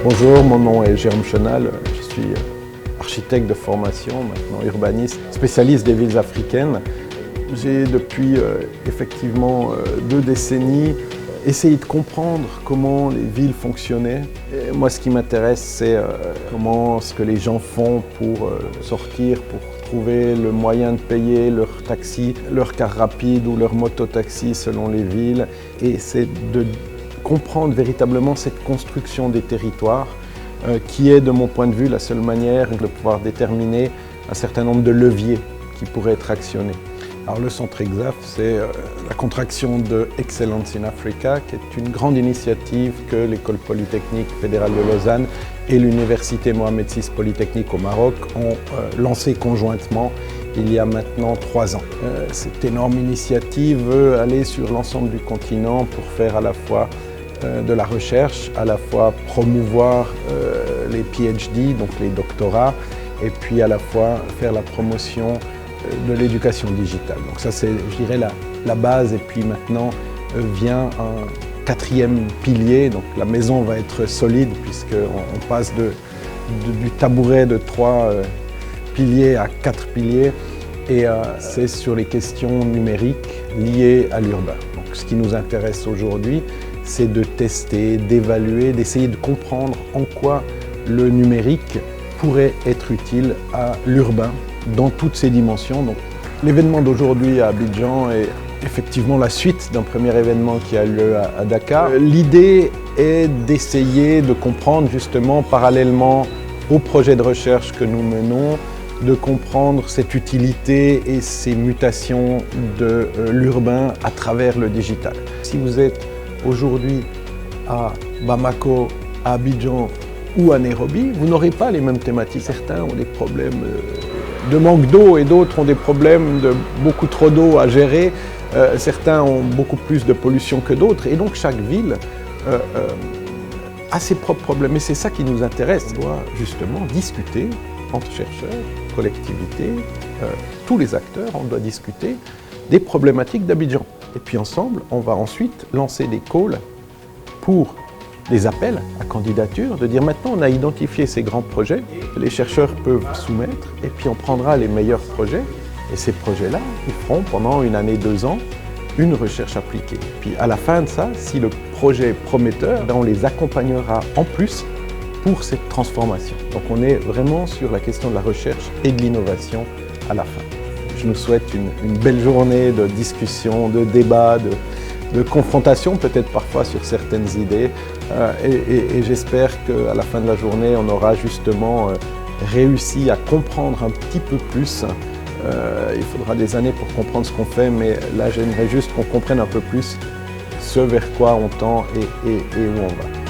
Bonjour, mon nom est Jérôme Chenal, je suis architecte de formation, maintenant urbaniste, spécialiste des villes africaines. J'ai depuis effectivement 2 décennies essayé de comprendre comment les villes fonctionnaient. Et moi, ce qui m'intéresse, c'est comment ce que les gens font pour sortir, pour trouver le moyen de payer leur taxi, leur car rapide ou leur moto-taxi selon les villes. Et c'est de comprendre véritablement cette construction des territoires qui est, de mon point de vue, la seule manière de pouvoir déterminer un certain nombre de leviers qui pourraient être actionnés. Alors le Centre EXAF, c'est la contraction de Excellence in Africa, qui est une grande initiative que l'École polytechnique fédérale de Lausanne et l'Université Mohamed VI Polytechnique au Maroc ont lancé conjointement il y a maintenant 3 ans. Cette énorme initiative veut aller sur l'ensemble du continent pour faire à la fois de la recherche, à la fois promouvoir les PhD, donc les doctorats, et puis à la fois faire la promotion de l'éducation digitale. Donc ça, c'est, je dirais, la base. Et puis maintenant vient un 4e pilier. Donc la maison va être solide puisqu'on passe du tabouret de 3 piliers à 4 piliers. Et c'est sur les questions numériques liées à l'urbain. Donc ce qui nous intéresse aujourd'hui, c'est de tester, d'évaluer, d'essayer de comprendre en quoi le numérique pourrait être utile à l'urbain dans toutes ses dimensions. Donc, l'événement d'aujourd'hui à Abidjan est effectivement la suite d'un premier événement qui a lieu à Dakar. L'idée est d'essayer de comprendre justement parallèlement au projet de recherche que nous menons, de comprendre cette utilité et ces mutations de l'urbain à travers le digital. Si vous êtes aujourd'hui à Bamako, à Abidjan ou à Nairobi, vous n'aurez pas les mêmes thématiques. Certains ont des problèmes de manque d'eau et d'autres ont des problèmes de beaucoup trop d'eau à gérer. Certains ont beaucoup plus de pollution que d'autres. Et donc chaque ville a ses propres problèmes. Et c'est ça qui nous intéresse. On doit justement discuter entre chercheurs, collectivités, tous les acteurs, on doit discuter des problématiques d'Abidjan. Et puis ensemble, on va ensuite lancer des calls pour des appels à candidature, de dire maintenant on a identifié ces grands projets, les chercheurs peuvent soumettre et puis on prendra les meilleurs projets et ces projets-là, ils feront pendant 1 année, 2 ans, une recherche appliquée. Puis à la fin de ça, si le projet est prometteur, on les accompagnera en plus pour cette transformation. Donc on est vraiment sur la question de la recherche et de l'innovation à la fin. Je nous souhaite une belle journée de discussion, de débat, de confrontation peut-être parfois sur certaines idées et j'espère qu'à la fin de la journée on aura justement réussi à comprendre un petit peu plus. Il faudra des années pour comprendre ce qu'on fait, mais là j'aimerais juste qu'on comprenne un peu plus ce vers quoi on tend et où on va.